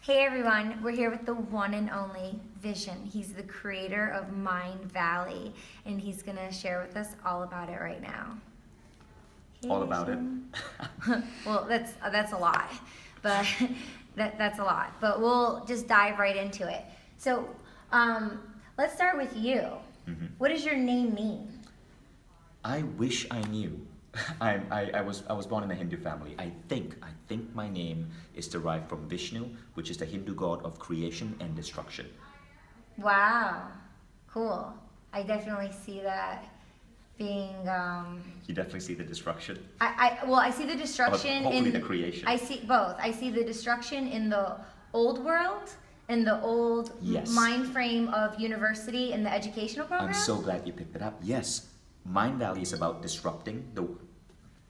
Hey everyone, we're here with the one and only Vishen. He's the creator of Mindvalley, and he's gonna share with us all about it right now. Hey, All about it. Well, that's a lot, but that's a lot. But we'll just dive right into it. So, let's start with you. What does your name mean? I wish I knew. I was born in a Hindu family. I think my name is derived from Vishnu, which is the Hindu god of creation and destruction. Wow, cool. I definitely see that being. You definitely see the destruction. I see the destruction Hopefully in the creation. I see both. I see the destruction in the old world, in the old Yes. mind frame of university and the educational program. I'm so glad you picked it up. Yes, Mindvalley is about disrupting the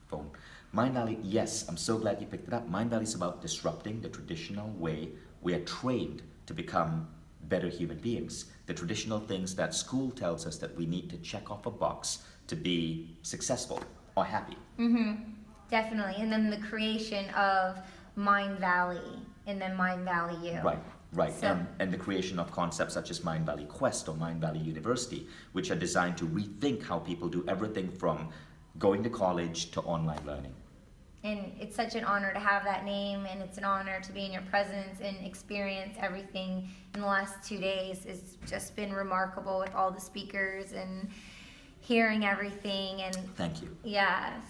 phone. Mindvalley, yes, I'm so glad you picked it up. Mindvalley is about disrupting the traditional way we are trained to become better human beings. The traditional things that school tells us that we need to check off a box to be successful or happy. Definitely, and then the creation of Mindvalley, and then Mindvalley U. Right. So- And the creation of concepts such as Mindvalley Quest or Mindvalley University, which are designed to rethink how people do everything from going to college to online learning. And it's such an honor to have that name, and it's an honor to be in your presence and experience everything in the last 2 days. It's just been remarkable with all the speakers and hearing everything. And Thank you. yes,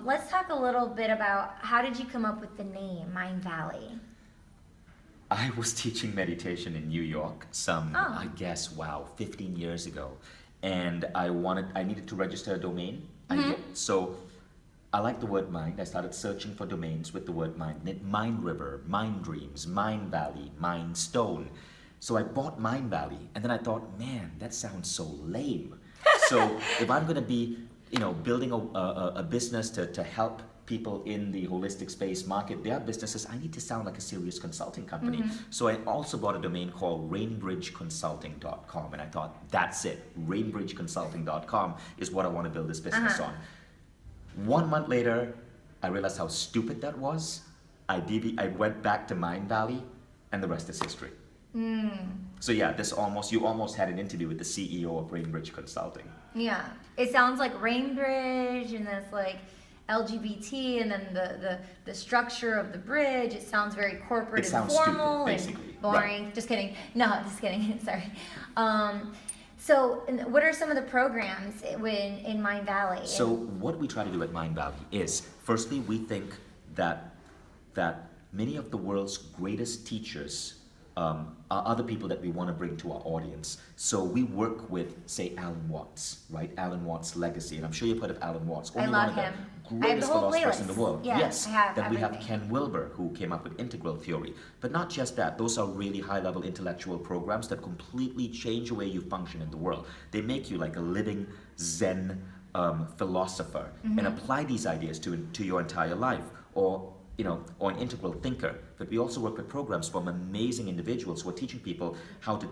let's talk a little bit about how did you come up with the name Mindvalley? I was teaching meditation in New York Oh. I guess, 15 years ago. And I needed to register a domain. So I like the word mind. I started searching for domains with the word mind. Mind River, Mind Dreams, Mind Valley, Mind Stone. So I bought Mind Valley, and then I thought, man, that sounds so lame. So if I'm going to be, building a business to help people in the holistic space market their businesses, I need to sound like a serious consulting company. So I also bought a domain called rainbridgeconsulting.com, and I thought, that's it. Rainbridgeconsulting.com is what I want to build this business on. 1 month later, I realized how stupid that was. I went back to Mindvalley, and the rest is history. So yeah, you almost had an interview with the CEO of Rainbridge Consulting. Yeah, it sounds like Rainbridge, and then it's like LGBT, and then the structure of the bridge. It sounds very corporate It and sounds formal stupid, basically. and boring. Right. Just kidding. No, just kidding. Sorry. So, what are some of the programs in Mindvalley? So what we try to do at Mindvalley is, firstly, we think that many of the world's greatest teachers are other people that we want to bring to our audience. So we work with, say, Alan Watts, right? Alan Watts' legacy, and I'm sure you've heard of Alan Watts. I love him. One of I the have the greatest whole philosophers in playlist. the world. Yeah, Yes. I have Then we have everything. Ken Wilber, who came up with integral theory. But not just that; those are really high-level intellectual programs that completely change the way you function in the world. They make you like a living Zen philosopher and apply these ideas to your entire life, or an integral thinker. But we also work with programs from amazing individuals who are teaching people how to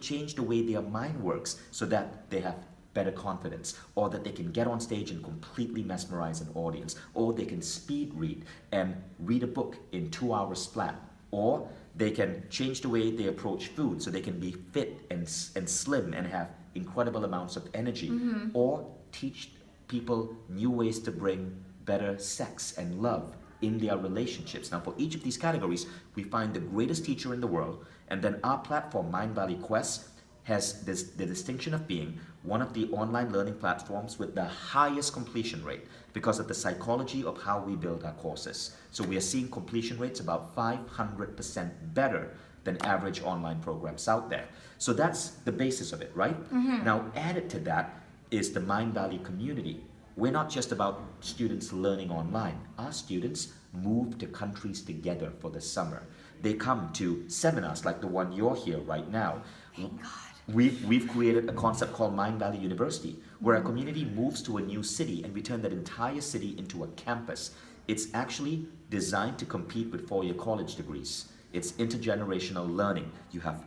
change the way their mind works so that they have better confidence, or that they can get on stage and completely mesmerize an audience, or they can speed read and read a book in 2 hours flat, or they can change the way they approach food so they can be fit and slim and have incredible amounts of energy, or teach people new ways to bring better sex and love in their relationships. Now, for each of these categories, we find the greatest teacher in the world, and then our platform, Mindvalley Quest, has the distinction of being one of the online learning platforms with the highest completion rate because of the psychology of how we build our courses. So we are seeing completion rates about 500% better than average online programs out there. So that's the basis of it, right? Now, added to that is the Mindvalley community. We're not just about students learning online. Our students move to countries together for the summer. They come to seminars like the one you're here right now. Thank God. We've created a concept called Mindvalley University, where a community moves to a new city and we turn that entire city into a campus. It's actually designed to compete with four-year college degrees. It's intergenerational learning. You have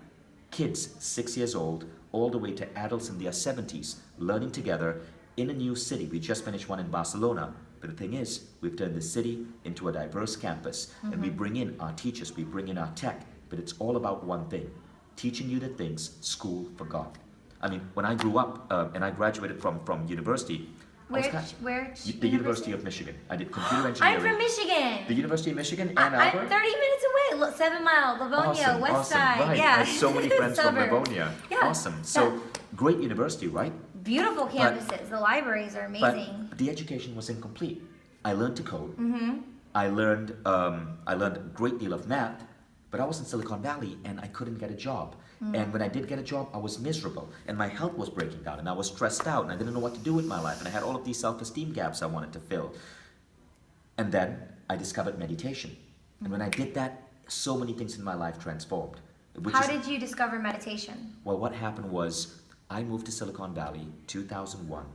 kids 6 years old all the way to adults in their 70s learning together in a new city. We just finished one in Barcelona. But the thing is, we've turned the city into a diverse campus, and we bring in our teachers, we bring in our tech, but it's all about one thing: teaching you the things school forgot. I mean, when I grew up and I graduated from university, Where? the University of Michigan. I did computer engineering. I'm from Michigan. The University of Michigan, Ann Arbor? I'm 30 minutes away. 7 Mile, Livonia, Awesome, West awesome. Side. Right. Yeah. I have so many friends from Suburbs. Livonia. Yeah. Awesome. So, great university, right? Beautiful campuses. The libraries are amazing. But the education was incomplete. I learned to code. Mm-hmm. I learned a great deal of math, but I was in Silicon Valley and I couldn't get a job. And when I did get a job, I was miserable and my health was breaking down and I was stressed out and I didn't know what to do with my life and I had all of these self-esteem gaps I wanted to fill. And then I discovered meditation. And when I did that, so many things in my life transformed. How did you discover meditation? Well, what happened was I moved to Silicon Valley 2001.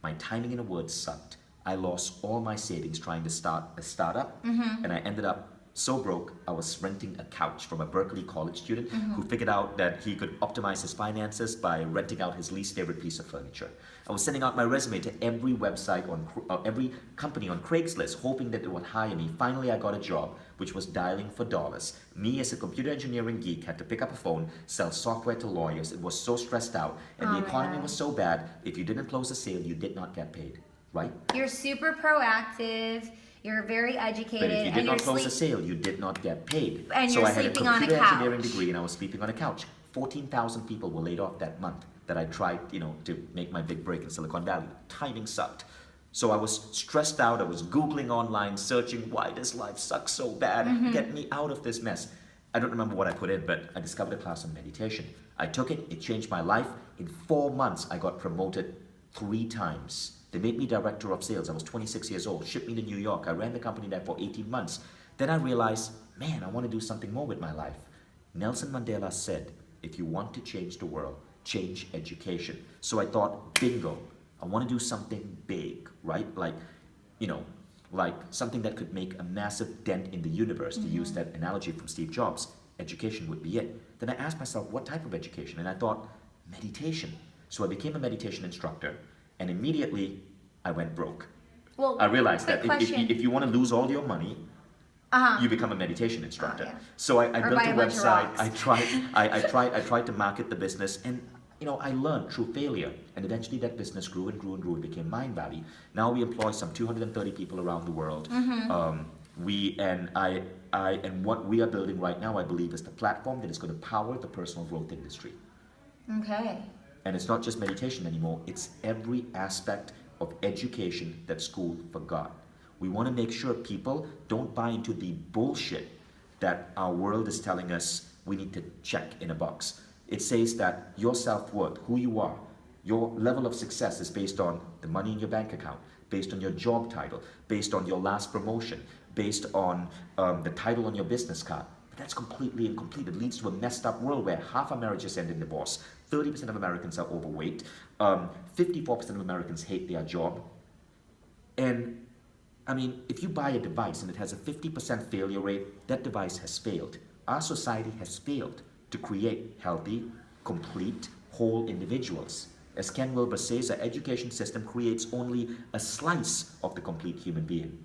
My timing, in a word, sucked. I lost all my savings trying to start a startup, and I ended up so broke, I was renting a couch from a Berkeley college student who figured out that he could optimize his finances by renting out his least favorite piece of furniture. I was sending out my resume to every website every company on Craigslist, hoping that they would hire me. Finally, I got a job, which was dialing for dollars. Me, as a computer engineering geek, had to pick up a phone, sell software to lawyers. It was so stressed out, and the economy was so bad, if you didn't close a sale, you did not get paid, right? You're super proactive. You're very educated. But if you did not close a sale, you did not get paid. And so you're I had a sleeping on a computer engineering couch. degree and I was sleeping on a couch. 14,000 people were laid off that month that I tried, to make my big break in Silicon Valley. Timing sucked. So I was stressed out. I was Googling online, searching, why does life suck so bad? Get me out of this mess. I don't remember what I put in, but I discovered a class on meditation. I took it. It changed my life. In 4 months, I got promoted 3 times. They made me director of sales. I was 26 years old, shipped me to New York. I ran the company there for 18 months. Then I realized, man, I want to do something more with my life. Nelson Mandela said, if you want to change the world, change education. So I thought, bingo, I want to do something big, right? Like something that could make a massive dent in the universe, to use that analogy from Steve Jobs. Education would be it. Then I asked myself, what type of education? And I thought, meditation. So I became a meditation instructor. And immediately, I went broke. Well, I realized that question. if you want to lose all your money, you become a meditation instructor. Yeah. So I Or built buy a a bunch of website. rocks. I tried to market the business, and I learned through failure. And eventually, that business grew and grew and grew. It became Mindvalley. Now we employ some 230 people around the world. What we are building right now, I believe, is the platform that is going to power the personal growth industry. Okay. And it's not just meditation anymore, it's every aspect of education that school forgot. We want to make sure people don't buy into the bullshit that our world is telling us we need to check in a box. It says that your self-worth, who you are, your level of success is based on the money in your bank account, based on your job title, based on your last promotion, based on the title on your business card. But that's completely incomplete. It leads to a messed up world where half of marriages end in divorce. 30% of Americans are overweight. 54% of Americans hate their job. And I mean, if you buy a device and it has a 50% failure rate, that device has failed. Our society has failed to create healthy, complete, whole individuals. As Ken Wilber says, our education system creates only a slice of the complete human being.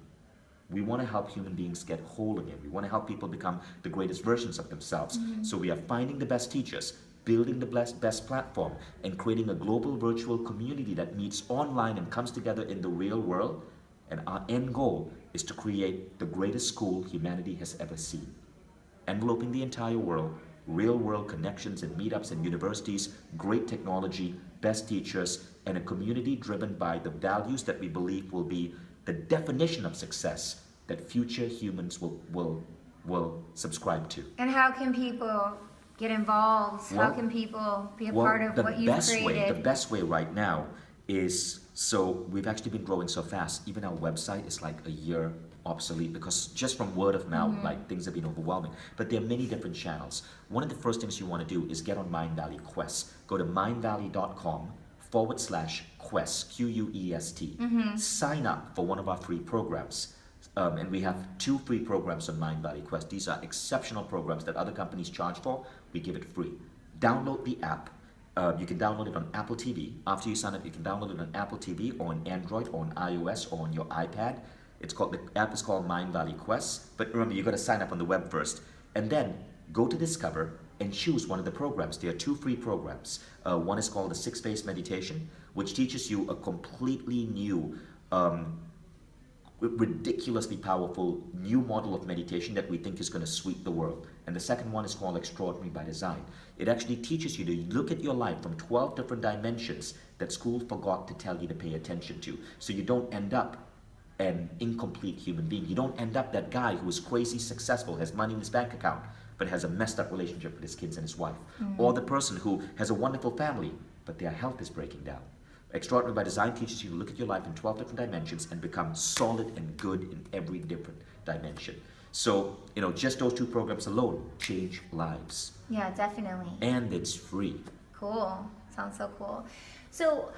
We want to help human beings get whole again. We want to help people become the greatest versions of themselves. So we are finding the best teachers, building the best platform, and creating a global virtual community that meets online and comes together in the real world. And our end goal is to create the greatest school humanity has ever seen. Enveloping the entire world, real world connections and meetups and universities, great technology, best teachers, and a community driven by the values that we believe will be the definition of success that future humans will subscribe to. And how can people get involved? How can people be a part of what you've created? The best way right now is, so we've actually been growing so fast, even our website is like a year obsolete because just from word of mouth, like things have been overwhelming. But there are many different channels. One of the first things you want to do is get on Mindvalley Quest. Go to mindvalley.com/quest, Quest. Sign up for one of our free programs. And we have 2 free programs on Mindvalley Quest. These are exceptional programs that other companies charge for. We give it free. Download the app. You can download it on Apple TV. After you sign up, you can download it on Apple TV or on Android or on iOS or on your iPad. The app is called Mindvalley Quest. But remember, you got to sign up on the web first. And then Go to Discover and choose one of the programs. There are 2 free programs. One is called the 6-phase meditation, which teaches you a completely new, ridiculously powerful new model of meditation that we think is going to sweep the world. And the second one is called Extraordinary by Design. It actually teaches you to look at your life from 12 different dimensions that school forgot to tell you to pay attention to. So you don't end up an incomplete human being. You don't end up that guy who is crazy successful, has money in his bank account, but has a messed up relationship with his kids and his wife. Or the person who has a wonderful family, but their health is breaking down. Extraordinary by Design teaches you to look at your life in 12 different dimensions and become solid and good in every different dimension. So, just those 2 programs alone change lives. Yeah, definitely. And it's free. Cool. Sounds so cool. So,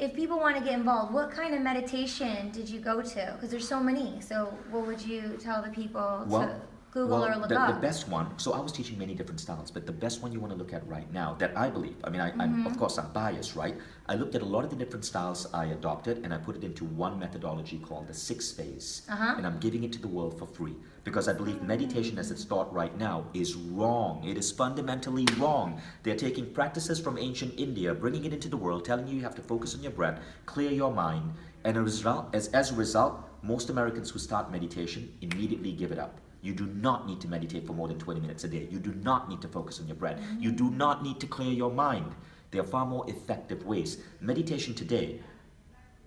if people want to get involved, what kind of meditation did you go to? Because there's so many. So, what would you tell the people to Google or look up? The best one, so I was teaching many different styles, but the best one you want to look at right now that I believe, I'm of course I'm biased, right? I looked at a lot of the different styles I adopted and I put it into one methodology called the 6-phase. And I'm giving it to the world for free because I believe meditation as it's taught right now is wrong. It is fundamentally wrong. They're taking practices from ancient India, bringing it into the world, telling you have to focus on your breath, clear your mind, and as a result, most Americans who start meditation immediately give it up. You do not need to meditate for more than 20 minutes a day. You do not need to focus on your breath. You do not need to clear your mind. There are far more effective ways. Meditation today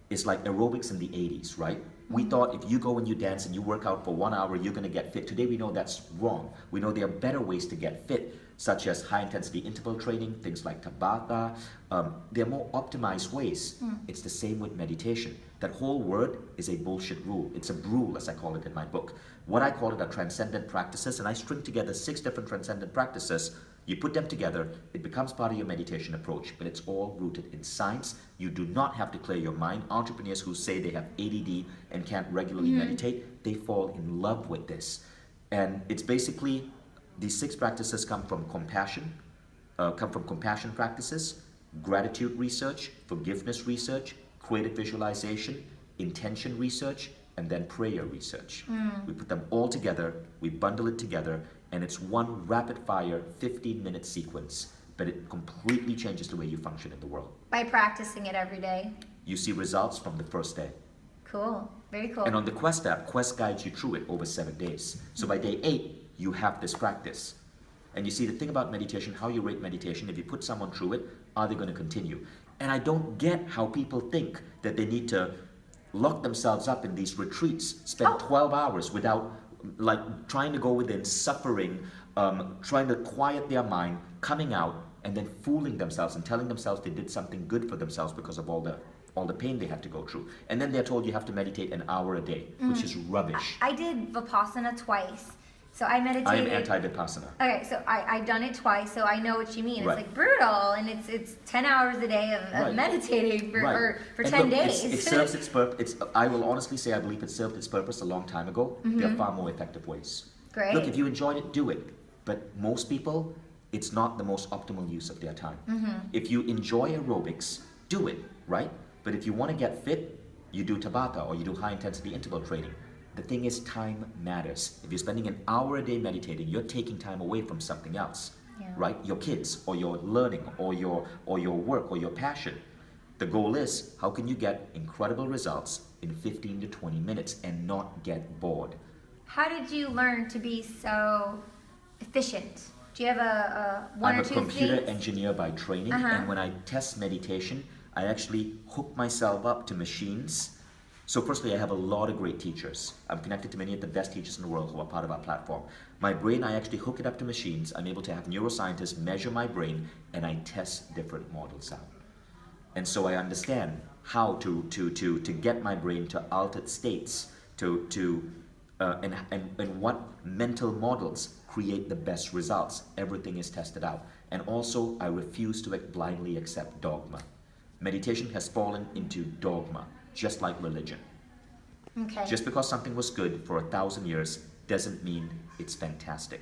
is like aerobics in the 80s, right? We thought if you go and you dance and you work out for 1 hour, you're going to get fit. Today we know that's wrong. We know there are better ways to get fit, such as high-intensity interval training, things like Tabata. There are more optimized ways. It's the same with meditation. That whole word is a bullshit rule. It's a rule, as I call it in my book. What I call it are transcendent practices, and I string together 6 different transcendent practices. You put them together, it becomes part of your meditation approach, but it's all rooted in science. You do not have to clear your mind. Entrepreneurs who say they have ADD and can't regularly meditate, they fall in love with this. And it's basically, these 6 practices come from compassion practices, gratitude research, forgiveness research, creative visualization, intention research, and then prayer research. We put them all together, we bundle it together, and it's one rapid-fire 15-minute sequence, but it completely changes the way you function in the world. By practicing it every day. You see results from the first day. Cool. Very cool. And on the Quest app, Quest guides you through it over 7 days. So by day 8, you have this practice. And you see, the thing about meditation, how you rate meditation, if you put someone through it, are they going to continue? And I don't get how people think that they need to lock themselves up in these retreats, spend 12 hours without, trying to go within, suffering, trying to quiet their mind, coming out, and then fooling themselves and telling themselves they did something good for themselves because of all the pain they had to go through. And then they're told you have to meditate an hour a day, which is rubbish. I did Vipassana twice. So I meditated. I am anti-Vipassana. Okay, so I've done it twice, so I know what you mean. Right. It's brutal, and it's 10 hours a day of meditating for 10 days. It serves its purpose. I will honestly say I believe it served its purpose a long time ago. There are far more effective ways. Great. Look, if you enjoyed it, do it. But most people, it's not the most optimal use of their time. If you enjoy aerobics, do it, right? But if you want to get fit, you do Tabata or you do high-intensity interval training. The thing is, time matters. If you're spending an hour a day meditating, you're taking time away from something else, right? Your kids, or your learning, or your work, or your passion. The goal is, how can you get incredible results in 15 to 20 minutes and not get bored? How did you learn to be so efficient? Do you have a one I'm or a two computer things? engineer by training, and when I test meditation, I actually hook myself up to machines. So firstly, I have a lot of great teachers. I'm connected to many of the best teachers in the world who are part of our platform. My brain, I actually hook it up to machines. I'm able to have neuroscientists measure my brain, and I test different models out. And so I understand how to get my brain to altered states, and what mental models create the best results. Everything is tested out. And also, I refuse to blindly accept dogma. Meditation has fallen into dogma, just like religion. Okay. Just because something was good for 1,000 years doesn't mean it's fantastic.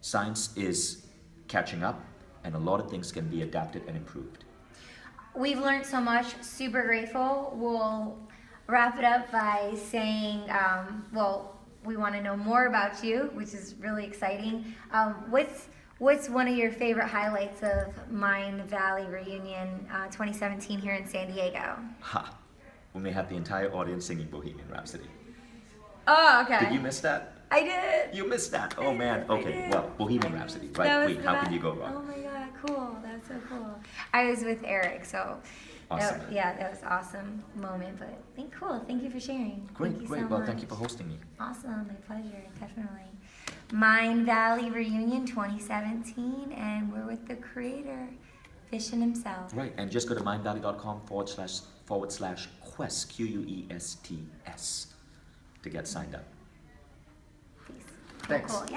Science is catching up, and a lot of things can be adapted and improved. We've learned so much. Super grateful. We'll wrap it up by saying, we want to know more about you, which is really exciting. What's one of your favorite highlights of Mindvalley Reunion 2017 here in San Diego? Ha! When we had the entire audience singing Bohemian Rhapsody. Oh, okay. Did you miss that? I did. You missed that. Oh man. Okay. Well, Bohemian Rhapsody, right? That was Queen. the How can best. you go wrong? Oh my God, cool. That's so cool. I was with Eric, so Awesome. that was an awesome moment. But cool. Thank you for sharing. Great. Thank you Great. so Well, much. thank you for hosting me. Awesome. My pleasure. Definitely. Mindvalley Reunion 2017, and we're with the creator, Vishen himself. Right. And just go to mindvalley.com/quest QUESTS to get signed up. Peace. Thanks. Cool.